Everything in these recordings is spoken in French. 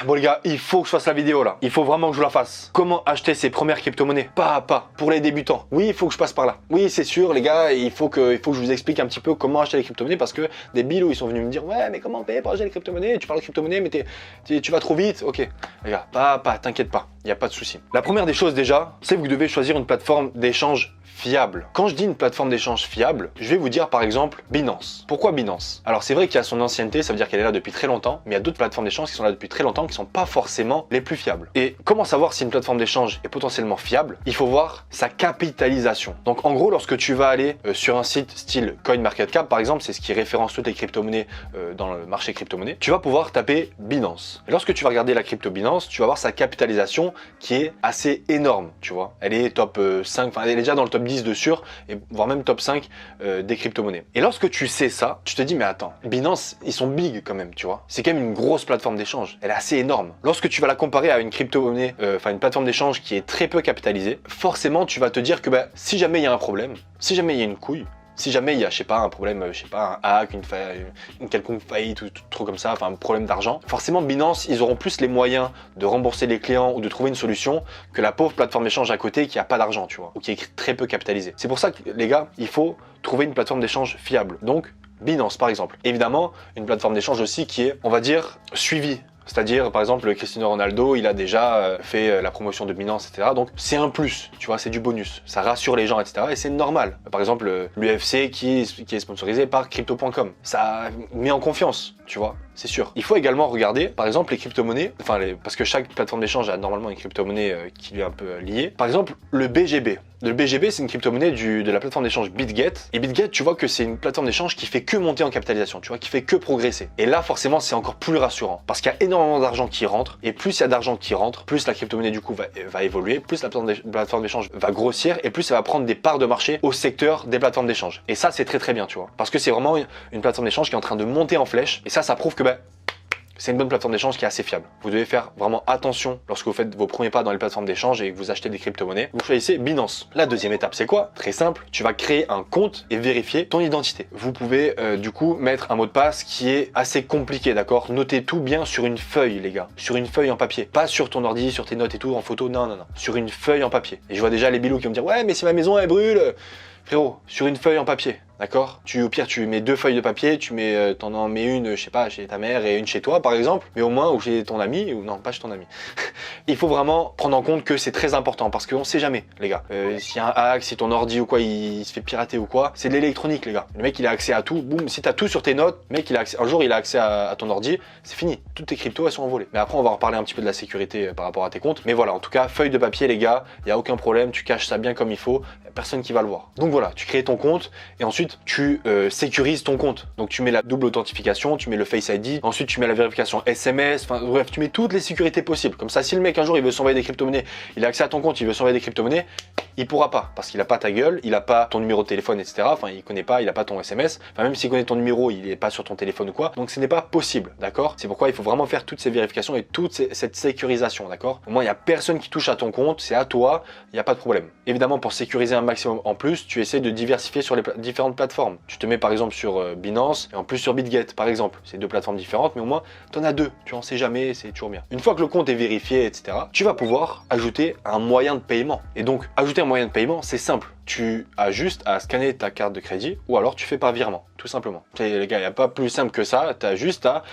Bon les gars, il faut que je fasse la vidéo là. Il faut vraiment que je la fasse. Comment acheter ses premières crypto-monnaies? Pas à pas, pour les débutants. Oui, il faut que je passe par là. Oui, c'est sûr les gars, il faut que je vous explique un petit peu comment acheter les crypto-monnaies parce que des bilous ils sont venus me dire ouais mais comment payer pour acheter les crypto-monnaies? Tu parles de crypto-monnaies mais tu vas trop vite. Ok, les gars, pas à pas, t'inquiète pas, il n'y a pas de souci. La première des choses déjà, c'est que vous devez choisir une plateforme d'échange fiable. Quand je dis une plateforme d'échange fiable, je vais vous dire par exemple Binance. Pourquoi Binance? Alors c'est vrai qu'il y a son ancienneté, ça veut dire qu'elle est là depuis très longtemps, mais il y a d'autres plateformes d'échange qui sont là depuis très longtemps qui sont pas forcément les plus fiables. Et comment savoir si une plateforme d'échange est potentiellement fiable? Il faut voir sa capitalisation. Donc en gros, lorsque tu vas aller sur un site style CoinMarketCap par exemple, c'est ce qui référence toutes les crypto-monnaies dans le marché crypto-monnaie, tu vas pouvoir taper Binance. Et lorsque tu vas regarder la crypto Binance, tu vas voir sa capitalisation qui est assez énorme, tu vois. Elle est top 5, enfin elle est déjà dans le top 10 de sûr, et voire même top 5 des crypto-monnaies. Et lorsque tu sais ça, tu te dis mais attends, Binance, ils sont big quand même, tu vois. C'est quand même une grosse plateforme d'échange. Elle est assez énorme. Lorsque tu vas la comparer à une crypto-monnaie, enfin une plateforme d'échange qui est très peu capitalisée, forcément tu vas te dire que bah, si jamais il y a un problème, si jamais il y a une couille, si jamais il y a, je sais pas, un problème, je sais pas, un hack, une quelconque faillite ou trop comme ça, enfin un problème d'argent, forcément Binance, ils auront plus les moyens de rembourser les clients ou de trouver une solution que la pauvre plateforme d'échange à côté qui a pas d'argent, tu vois, ou qui est très peu capitalisée. C'est pour ça que les gars, il faut trouver une plateforme d'échange fiable. Donc Binance par exemple. Évidemment, une plateforme d'échange aussi qui est, on va dire, suivie. C'est-à-dire, par exemple, Cristiano Ronaldo, il a déjà fait la promotion de Binance, etc. Donc, c'est un plus, tu vois, c'est du bonus. Ça rassure les gens, etc. Et c'est normal. Par exemple, l'UFC qui est sponsorisé par Crypto.com. Ça met en confiance, tu vois, c'est sûr. Il faut également regarder, par exemple, les crypto-monnaies, parce que chaque plateforme d'échange a normalement une crypto-monnaie qui lui est un peu liée. Par exemple, le BGB. Le BGB, c'est une crypto-monnaie de la plateforme d'échange BitGet. Et BitGet, tu vois que c'est une plateforme d'échange qui fait que monter en capitalisation, tu vois, qui fait que progresser. Et là, forcément, c'est encore plus rassurant. Parce qu'il y a énormément d'argent qui rentre. Et plus il y a d'argent qui rentre, plus la crypto-monnaie, du coup, va évoluer, plus la plateforme d'échange va grossir, et plus ça va prendre des parts de marché au secteur des plateformes d'échange. Et ça, c'est très très bien, tu vois. Parce que c'est vraiment une plateforme d'échange qui est en train de monter en flèche. Et ça prouve que, c'est une bonne plateforme d'échange qui est assez fiable. Vous devez faire vraiment attention lorsque vous faites vos premiers pas dans les plateformes d'échange et que vous achetez des crypto-monnaies. Vous choisissez Binance. La deuxième étape, c'est quoi? Très simple. Tu vas créer un compte et vérifier ton identité. Vous pouvez du coup mettre un mot de passe qui est assez compliqué, d'accord? Notez tout bien sur une feuille, les gars. Sur une feuille en papier. Pas sur ton ordi, sur tes notes et tout, en photo. Non, non, non. Sur une feuille en papier. Et je vois déjà les bilous qui vont me dire ouais, mais si ma maison elle brûle. Frérot, sur une feuille en papier. D'accord? Au pire, tu mets 2 feuilles de papier, t'en en mets une, je sais pas, chez ta mère et une chez toi, par exemple, mais au moins, ou chez ton ami, ou non, pas chez ton ami. Il faut vraiment prendre en compte que c'est très important, parce qu'on sait jamais, les gars. S'il y a un hack, si ton ordi ou quoi, il se fait pirater ou quoi, c'est de l'électronique, les gars. Le mec, il a accès à tout, boum, si t'as tout sur tes notes, le mec, un jour, il a accès à ton ordi, c'est fini. Toutes tes cryptos, elles sont envolées. Mais après, on va reparler un petit peu de la sécurité par rapport à tes comptes. Mais voilà, en tout cas, feuille de papier, les gars, il n'y a aucun problème, tu caches ça bien comme il faut, y a personne qui va le voir. Donc voilà, tu crées ton compte, et ensuite, tu sécurise ton compte. Donc tu mets la double authentification, tu mets le Face ID, ensuite tu mets la vérification SMS, enfin bref, tu mets toutes les sécurités possibles. Comme ça, si le mec un jour il veut s'envoyer des crypto-monnaies, il a accès à ton compte, il veut s'envoyer des crypto-monnaies, il pourra pas parce qu'il a pas ta gueule, il a pas ton numéro de téléphone, etc. Enfin, il connaît pas, il a pas ton SMS. Enfin, même s'il connaît ton numéro, il est pas sur ton téléphone ou quoi. Donc ce n'est pas possible, d'accord? C'est pourquoi il faut vraiment faire toutes ces vérifications et toute cette sécurisation, d'accord? Au moins, il y a personne qui touche à ton compte, c'est à toi, il n'y a pas de problème. Évidemment, pour sécuriser un maximum en plus, tu essaies de diversifier sur les différentes plateformes. Tu te mets par exemple sur Binance et en plus sur BitGet par exemple. C'est 2 plateformes différentes, mais au moins tu en as 2. Tu en sais jamais, c'est toujours bien. Une fois que le compte est vérifié, etc., tu vas pouvoir ajouter un moyen de paiement. Et donc, ajouter un moyen de paiement, c'est simple. Tu as juste à scanner ta carte de crédit ou alors tu fais par virement, tout simplement. Les gars, il n'y a pas plus simple que ça. Tu as juste à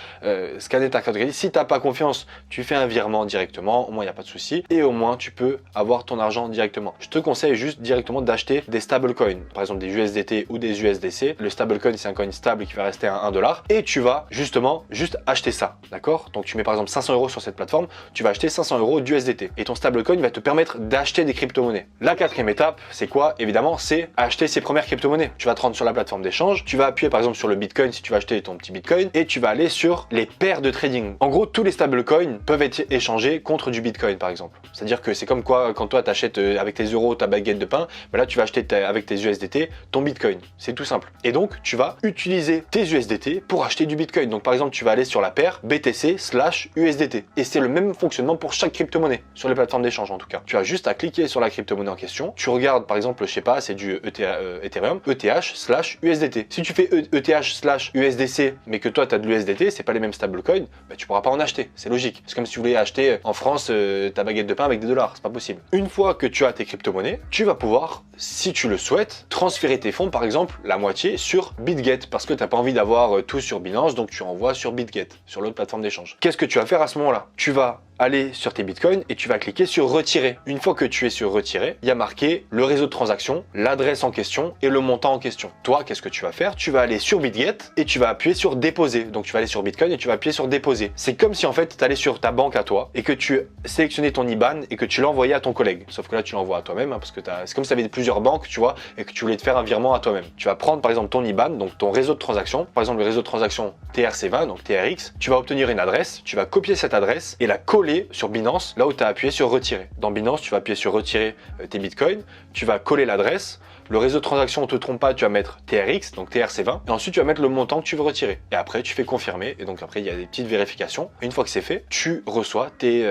scanner ta carte de crédit. Si tu n'as pas confiance, tu fais un virement directement. Au moins, il n'y a pas de souci. Et au moins, tu peux avoir ton argent directement. Je te conseille juste directement d'acheter des stablecoins. Par exemple, des USDT ou des USDC. Le stablecoin, c'est un coin stable qui va rester à 1 $. Et tu vas justement juste acheter ça. D'accord? Donc, tu mets par exemple 500 € sur cette plateforme. Tu vas acheter 500 € d'USDT. Et ton stablecoin va te permettre d'acheter des crypto-monnaies. La 4e étape, c'est quoi? Évidemment, c'est acheter ses premières crypto-monnaies. Tu vas te rendre sur la plateforme d'échange, tu vas appuyer par exemple sur le Bitcoin si tu vas acheter ton petit Bitcoin et tu vas aller sur les paires de trading. En gros, tous les stablecoins peuvent être échangés contre du Bitcoin par exemple. C'est-à-dire que c'est comme quoi quand toi tu achètes avec tes euros ta baguette de pain, ben là tu vas acheter avec tes USDT ton Bitcoin. C'est tout simple. Et donc tu vas utiliser tes USDT pour acheter du Bitcoin. Donc par exemple, tu vas aller sur la paire BTC/USDT. Et c'est le même fonctionnement pour chaque crypto-monnaie sur les plateformes d'échange en tout cas. Tu as juste à cliquer sur la crypto-monnaie en question. Tu regardes par exemple je sais pas, c'est du Ethereum, ETH/USDT. Si tu fais ETH/USDC, mais que toi tu as de l'USDT, c'est pas les mêmes stablecoins, bah, tu pourras pas en acheter. C'est logique. C'est comme si tu voulais acheter en France ta baguette de pain avec des dollars. C'est pas possible. Une fois que tu as tes crypto-monnaies, tu vas pouvoir, si tu le souhaites, transférer tes fonds, par exemple, la moitié sur BitGet, parce que tu n'as pas envie d'avoir tout sur Binance, donc tu envoies sur BitGet, sur l'autre plateforme d'échange. Qu'est-ce que tu vas faire à ce moment-là? Tu vas aller sur tes bitcoins et tu vas cliquer sur retirer. Une fois que tu es sur retirer, il y a marqué le réseau de transaction, l'adresse en question et le montant en question. Toi, qu'est-ce que tu vas faire? Tu vas aller sur BitGet et tu vas appuyer sur déposer. Donc tu vas aller sur Bitcoin et tu vas appuyer sur déposer. C'est comme si en fait tu allais sur ta banque à toi et que tu sélectionnais ton IBAN et que tu l'envoyais à ton collègue. Sauf que là tu l'envoies à toi-même parce que c'est comme si tu avais plusieurs banques, tu vois, et que tu voulais te faire un virement à toi-même. Tu vas prendre par exemple ton IBAN, donc ton réseau de transaction, par exemple le réseau de transaction TRC20, donc TRX, tu vas obtenir une adresse, tu vas copier cette adresse et la coller sur Binance, là où tu as appuyé sur retirer. Dans Binance, tu vas appuyer sur retirer tes bitcoins, tu vas coller l'adresse, le réseau de transaction, on ne te trompe pas, tu vas mettre TRX, donc TRC20, et ensuite tu vas mettre le montant que tu veux retirer. Et après, tu fais confirmer, et donc après, il y a des petites vérifications. Une fois que c'est fait, tu reçois tes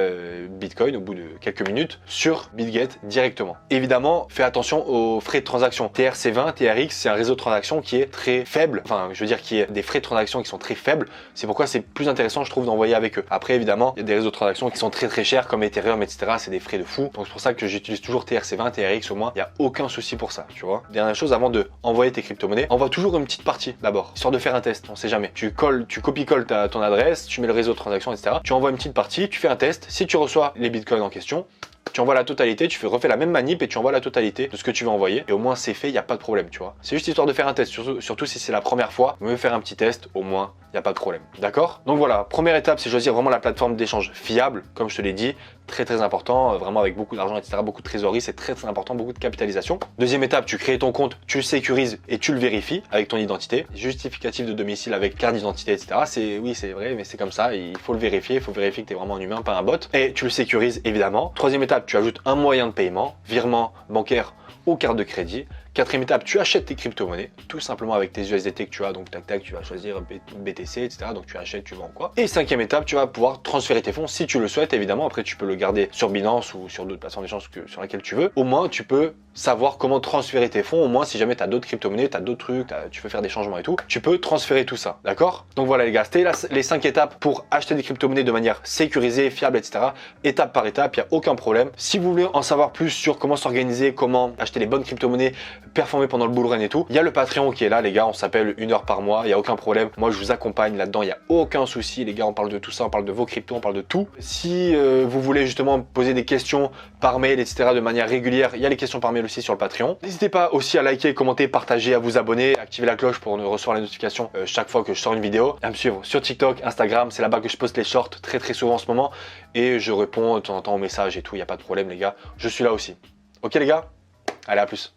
bitcoins au bout de quelques minutes sur BitGet directement. Évidemment, fais attention aux frais de transaction. TRC20, TRX, c'est un réseau de transaction qui est très faible, enfin, je veux dire, qui a des frais de transaction qui sont très faibles. C'est pourquoi c'est plus intéressant, je trouve, d'envoyer avec eux. Après, évidemment, il y a des réseaux de transaction qui sont très très chers, comme Ethereum, etc. C'est des frais de fou. Donc c'est pour ça que j'utilise toujours TRC20, TRX, au moins, il n'y a aucun souci pour ça, tu vois. Dernière chose, avant de envoyer tes crypto-monnaies, envoie toujours une petite partie d'abord, histoire de faire un test, on sait jamais. Tu copie-colles ton adresse, tu mets le réseau de transaction, etc. Tu envoies une petite partie, tu fais un test. Si tu reçois les bitcoins en question, tu envoies la totalité, refais la même manip et tu envoies la totalité de ce que tu veux envoyer. Et au moins c'est fait, il n'y a pas de problème, tu vois. C'est juste histoire de faire un test, surtout si c'est la première fois. Mieux faire un petit test, au moins il n'y a pas de problème. D'accord? Donc voilà, première étape, c'est choisir vraiment la plateforme d'échange fiable, comme je te l'ai dit. Très très important, vraiment avec beaucoup d'argent, etc., beaucoup de trésorerie, c'est très très important, beaucoup de capitalisation. Deuxième étape, tu crées ton compte, tu le sécurises et tu le vérifies avec ton identité. Justificatif de domicile avec carte d'identité, etc. Oui, c'est vrai, mais c'est comme ça, il faut le vérifier, il faut vérifier que tu es vraiment un humain, pas un bot. Et tu le sécurises évidemment. Troisième étape, tu ajoutes un moyen de paiement, virement bancaire ou carte de crédit. Quatrième étape, tu achètes tes crypto-monnaies, tout simplement avec tes USDT que tu as, donc tac tac, tu vas choisir BTC, etc. Donc tu achètes, tu vends quoi. Et cinquième étape, tu vas pouvoir transférer tes fonds si tu le souhaites, évidemment. Après, tu peux le garder sur Binance ou sur d'autres plateformes d'échange sur lesquelles tu veux. Au moins, tu peux savoir comment transférer tes fonds. Au moins, si jamais tu as d'autres crypto-monnaies, tu as d'autres trucs, tu veux faire des changements et tout, tu peux transférer tout ça, d'accord? Donc voilà les gars, c'était les 5 étapes pour acheter des crypto-monnaies de manière sécurisée, fiable, etc. Étape par étape, il n'y a aucun problème. Si vous voulez en savoir plus sur comment s'organiser, comment acheter les bonnes crypto-monnaies, performer pendant le bull run et tout, il y a le Patreon qui est là les gars, on s'appelle 1 heure par mois, il n'y a aucun problème. Moi je vous accompagne là-dedans, il n'y a aucun souci les gars, on parle de tout ça, on parle de vos cryptos, on parle de tout. Si vous voulez justement poser des questions par mail, etc. de manière régulière, il y a les questions par mail aussi sur le Patreon. N'hésitez pas aussi à liker, commenter, partager, à vous abonner, activer la cloche pour recevoir les notifications chaque fois que je sors une vidéo, à me suivre sur TikTok, Instagram, c'est là-bas que je poste les shorts très très souvent en ce moment et je réponds de temps en temps aux messages et tout, il n'y a pas de problème les gars, je suis là aussi. Ok les gars, allez à plus.